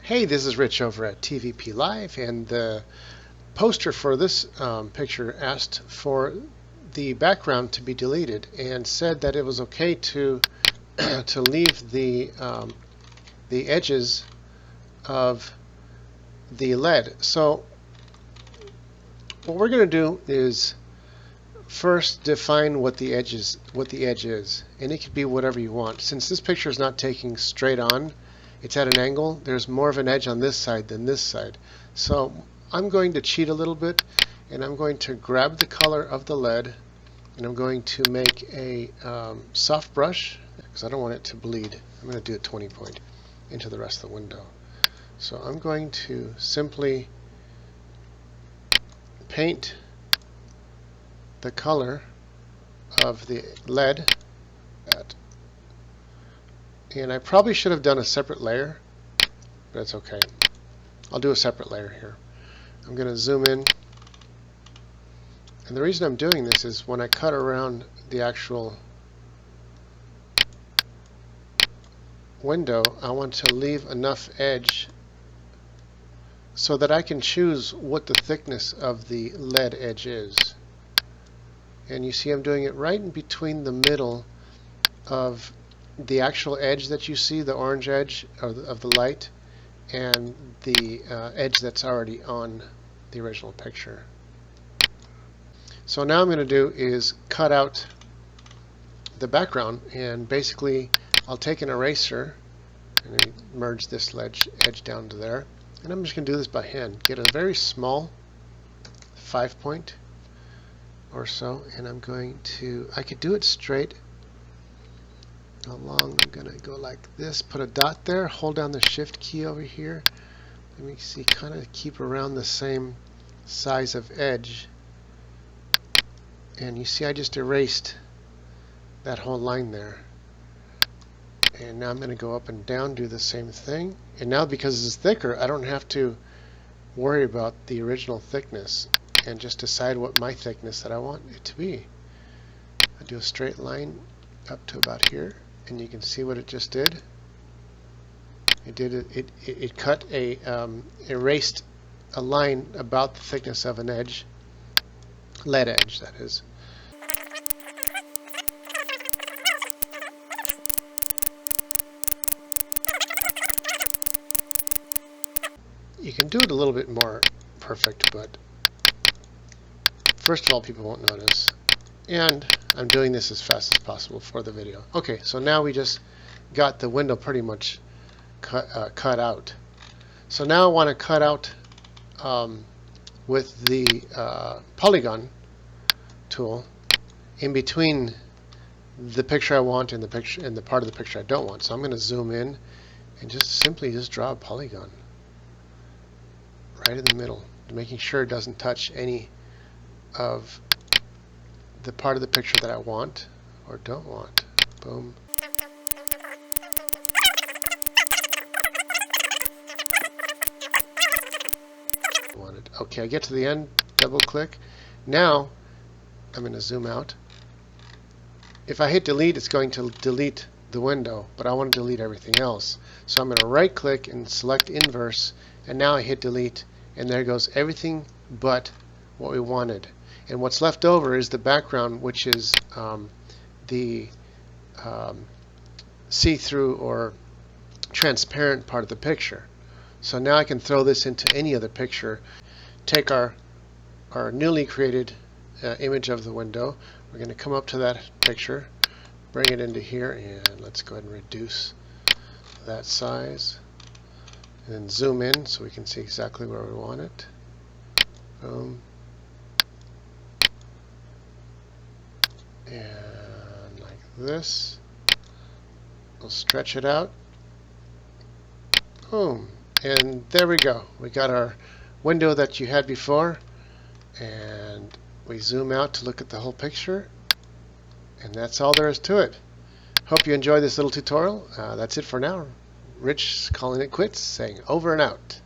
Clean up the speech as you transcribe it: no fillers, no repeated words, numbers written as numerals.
Hey, this is Rich over at TVP Live, and the poster for this picture asked for the background to be deleted and said that it was okay to to leave the edges of the lead. So what we're going to do is first define what the edge is, and it could be whatever you want. Since this picture is not taking straight on, it's at an angle, there's more of an edge on this side than this side. So I'm going to cheat a little bit, and I'm going to grab the color of the lead, and I'm going to make a soft brush, because I don't want it to bleed. I'm going to do a 20 point into the rest of the window. So I'm going to simply paint the color of the lead, and I probably should have done a separate layer, but that's okay. I'll do a separate layer here. I'm going to zoom in, and the reason I'm doing this is when I cut around the actual window, I want to leave enough edge so that I can choose what the thickness of the lead edge is. And you see I'm doing it right in between the middle of the actual edge that you see, the orange edge of the light, and the edge that's already on the original picture. So now I'm going to do is cut out the background, and basically I'll take an eraser and merge this edge down to there, and I'm just going to do this by hand. Get a very small 5 point or so, and I'm going to, I could do it straight along. I'm going to go like this, put a dot there, hold down the shift key over here. Let me see, kind of keep around the same size of edge, and you see I just erased that whole line there. And now I'm going to go up and down, do the same thing, and now because it's thicker, I don't have to worry about the original thickness, and just decide what my thickness that I want it to be. I do a straight line up to about here, and you can see what it just did. It cut a erased a line about the thickness of an edge, lead edge that is. You can do it a little bit more perfect, but first of all, people won't notice, and I'm doing this as fast as possible for the video. Okay, so now we just got the window pretty much cut out. So now I want to cut out with the polygon tool in between the picture I want and the part of the picture I don't want. So I'm going to zoom in and simply draw a polygon right in the middle, making sure it doesn't touch any of the part of the picture that I want or don't want. Boom. Okay, I get to the end, double click. Now I'm going to zoom out. If I hit delete, it's going to delete the window, but I want to delete everything else. So I'm going to right click and select inverse, and now I hit delete, and there goes everything but what we wanted. And what's left over is the background, which is the see-through or transparent part of the picture. So now I can throw this into any other picture. Take our newly created image of the window. We're going to come up to that picture, bring it into here, and let's go ahead and reduce that size, and then zoom in so we can see exactly where we want it. Boom. And like this. We'll stretch it out. Boom. And there we go. We got our window that you had before, and we zoom out to look at the whole picture, and that's all there is to it. Hope you enjoyed this little tutorial. That's it for now. Rich calling it quits, saying over and out.